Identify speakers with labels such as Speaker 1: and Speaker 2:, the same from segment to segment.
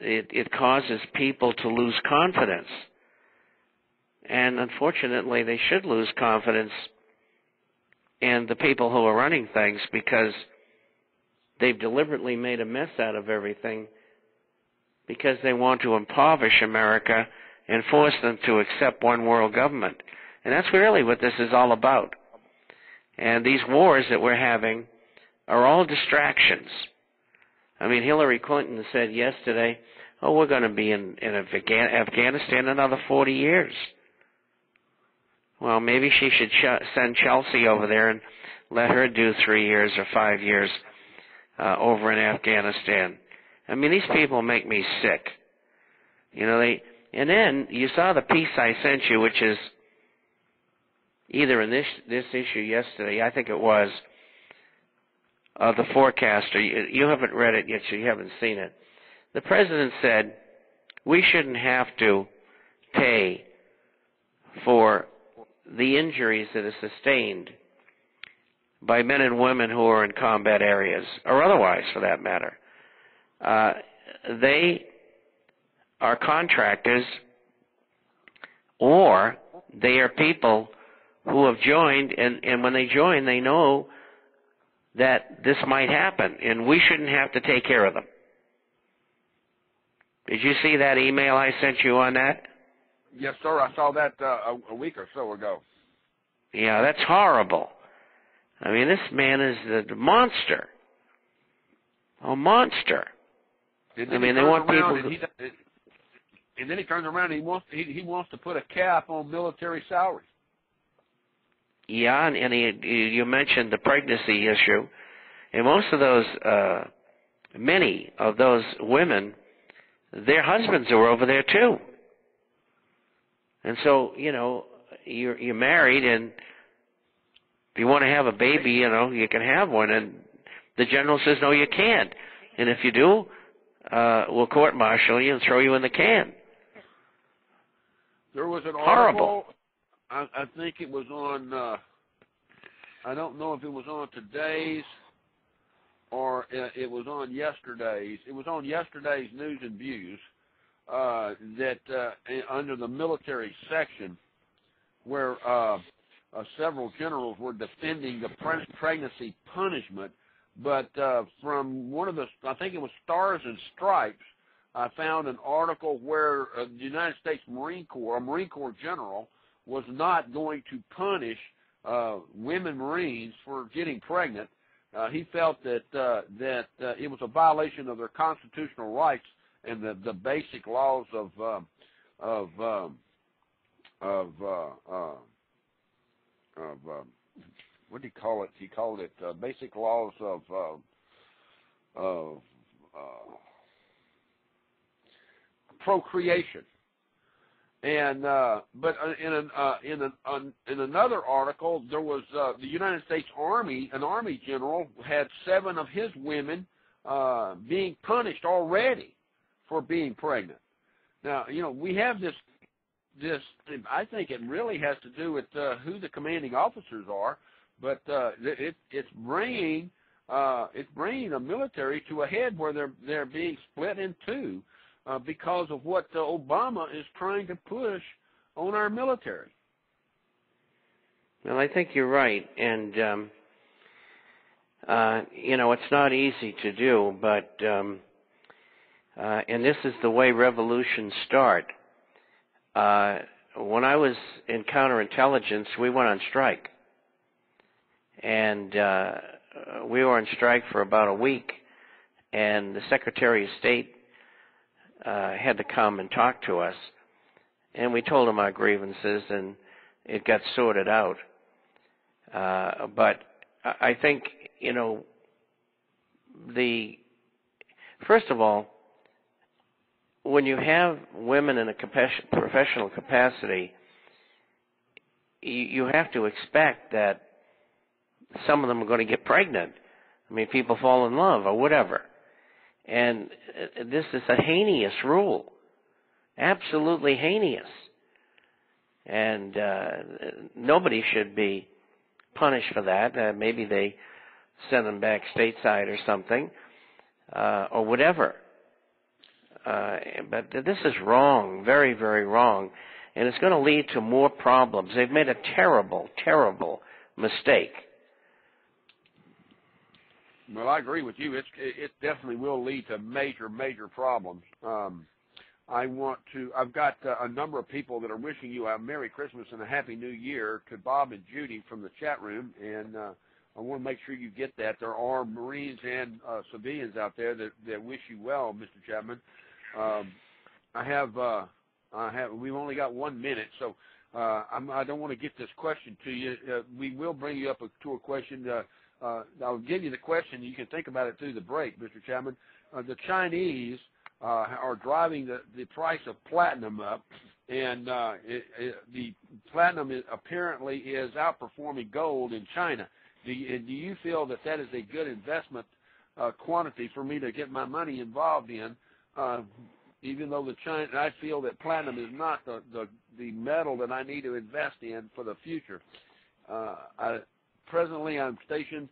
Speaker 1: it causes people to lose confidence. And unfortunately, they should lose confidence in the people who are running things, because they've deliberately made a mess out of everything because they want to impoverish America and force them to accept one world government. And that's really what this is all about. And these wars that we're having are all distractions. I mean, Hillary Clinton said yesterday, oh, we're going to be in Afghanistan another 40 years. Well, maybe she should send Chelsea over there and let her do 3 years or 5 years over in Afghanistan. I mean, these people make me sick. You know, and then you saw the piece I sent you, which is either in this issue yesterday, I think it was, the forecaster. You haven't read it yet, so you haven't seen it. The president said we shouldn't have to pay for the injuries that are sustained by men and women who are in combat areas, or otherwise for that matter. They are contractors, or they are people who have joined, and when they join, they know that this might happen, and we shouldn't have to take care of them. Did you see that email I sent you on that?
Speaker 2: Yes, sir. I saw that a week or so ago.
Speaker 1: Yeah, that's horrible. I mean, this man is a monster. A monster. I mean, they want people to...
Speaker 2: And then he turns around and he wants to put a cap on military salaries.
Speaker 1: Yeah, and you mentioned the pregnancy issue. And most of those, many of those women, their husbands are over there too. And so, you know, you're married, and if you want to have a baby, you know, you can have one. And the general says, no, you can't. And if you do, we'll court-martial you and throw you in the can.
Speaker 2: There was an
Speaker 1: horrible
Speaker 2: article, I think it was on, I don't know if it was on today's or it was on yesterday's. It was on yesterday's News and Views. That under the military section, where several generals were defending the pregnancy punishment, but from one of the, I think it was Stars and Stripes, I found an article where the United States Marine Corps, a Marine Corps general, was not going to punish women Marines for getting pregnant. He felt that it was a violation of their constitutional rights and the basic laws of what did he call it? He called it basic laws of procreation. And but in another article, there was the United States Army. An Army general had 7 of his women being punished already for being pregnant. Now, you know, we have this. I think it really has to do with who the commanding officers are, but it's bringing a military to a head where they're being split in two because of what Obama is trying to push on our military.
Speaker 1: Well, I think you're right, and you know, it's not easy to do, but and this is the way revolutions start. When I was in counterintelligence, we went on strike. And we were on strike for about a week, and the Secretary of State had to come and talk to us. And we told him our grievances, and it got sorted out. But I think, you know, first of all, when you have women in a professional capacity, you have to expect that some of them are going to get pregnant. I mean, people fall in love or whatever. And this is a heinous rule, absolutely heinous. And nobody should be punished for that. Maybe they send them back stateside or something, or whatever. But this is wrong, very, very wrong, and it's going to lead to more problems. They've made a terrible, terrible mistake.
Speaker 2: Well, I agree with you. It definitely will lead to major, major problems. I've got a number of people that are wishing you a Merry Christmas and a Happy New Year to Bob and Judy from the chat room, and I want to make sure you get that. There are Marines and civilians out there that wish you well, Mr. Chapman. We've only got 1 minute, so I don't want to get this question to you. We will bring you up to a question. I'll give you the question. You can think about it through the break, Mr. Chapman. The Chinese are driving the price of platinum up, and the platinum apparently is outperforming gold in China. Do you feel that is a good investment quantity for me to get my money involved in? Even though I feel that platinum is not the metal that I need to invest in for the future. Presently, I'm stationed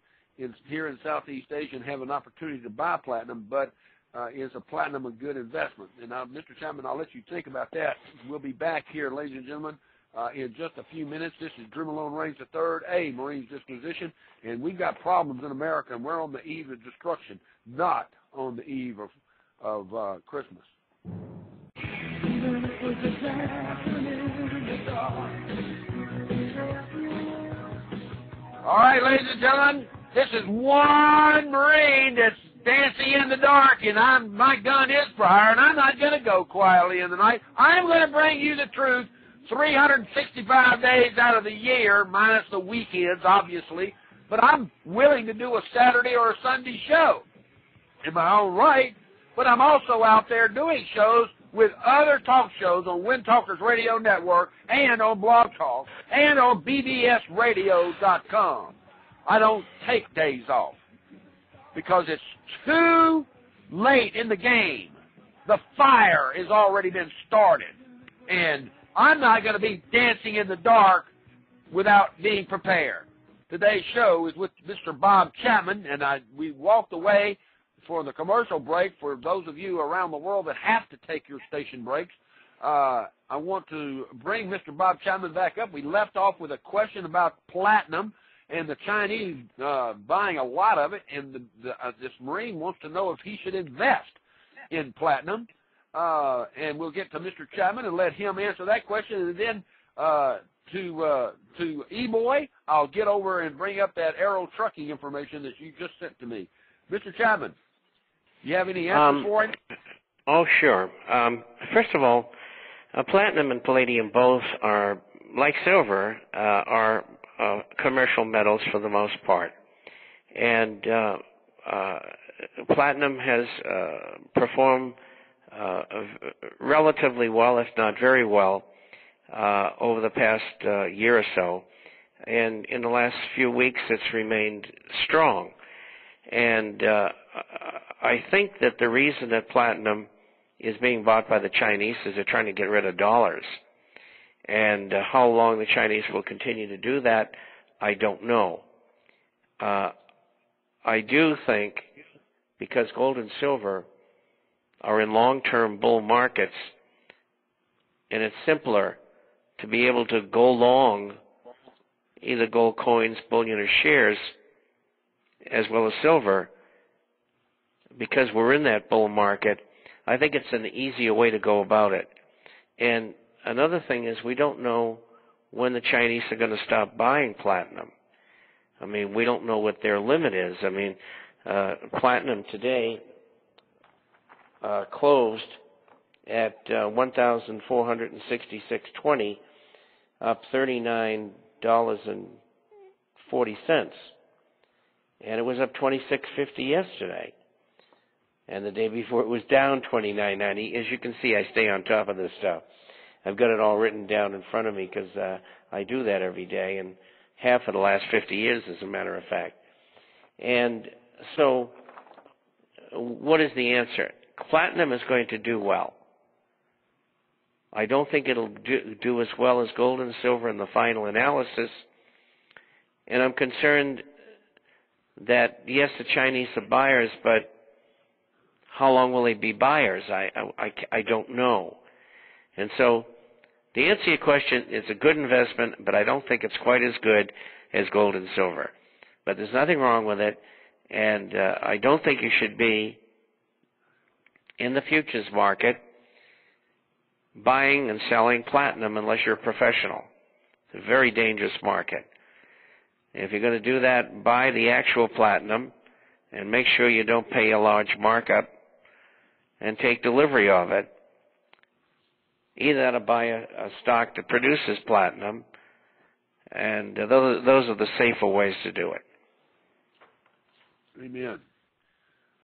Speaker 2: here in Southeast Asia and have an opportunity to buy platinum, but is a platinum a good investment? And now, Mr. Chapman, I'll let you think about that. We'll be back here, ladies and gentlemen, in just a few minutes. This is Drew Malone Reigns III, a Marines Disquisition, and we've got problems in America, and we're on the eve of destruction, not on the eve of Christmas. All right, ladies and gentlemen, this is one Marine that's dancing in the dark, and my gun is for hire, and I'm not going to go quietly in the night. I'm going to bring you the truth 365 days out of the year, minus the weekends, obviously, but I'm willing to do a Saturday or a Sunday show in my own right, but I'm also out there doing shows with other talk shows on Wind Talkers Radio Network and on Blog Talk and on bbsradio.com. I don't take days off because it's too late in the game. The fire has already been started, and I'm not going to be dancing in the dark without being prepared. Today's show is with Mr. Bob Chapman, and we walked away for the commercial break. For those of you around the world that have to take your station breaks, I want to bring Mr. Bob Chapman back up. We left off with a question about platinum and the Chinese buying a lot of it, and this Marine wants to know if he should invest in platinum. And we'll get to Mr. Chapman and let him answer that question, and then to E-Boy, I'll get over and bring up that Aero Trucking information that you just sent to me. Mr. Chapman, do you have any answers for him?
Speaker 1: Oh, sure. First of all, platinum and palladium both are, like silver, are commercial metals for the most part. And platinum has performed relatively well, if not very well, over the past year or so. And in the last few weeks, it's remained strong. And I think that the reason that platinum is being bought by the Chinese is they're trying to get rid of dollars. And how long the Chinese will continue to do that, I don't know. I do think, because gold and silver are in long-term bull markets, and it's simpler to be able to go long either gold coins, bullion, or shares, as well as silver, because we're in that bull market. I think it's an easier way to go about it. And another thing is we don't know when the Chinese are going to stop buying platinum. I mean, we don't know what their limit is. I mean, platinum today closed at $1,466.20, up $39.40. And it was up $26.50 yesterday. And the day before it was down $29.90. As you can see, I stay on top of this stuff. I've got it all written down in front of me because I do that every day, and half of the last 50 years, as a matter of fact. And so what is the answer? Platinum is going to do well. I don't think it'll do as well as gold and silver in the final analysis. And I'm concerned that, yes, the Chinese are buyers, but how long will they be buyers? I don't know. And so, to answer your question, it's a good investment, but I don't think it's quite as good as gold and silver. But there's nothing wrong with it, and I don't think you should be in the futures market buying and selling platinum unless you're a professional. It's a very dangerous market. If you're going to do that, buy the actual platinum and make sure you don't pay a large markup and take delivery of it. Either to buy a stock that produces platinum, and those are the safer ways to do it.
Speaker 2: Amen.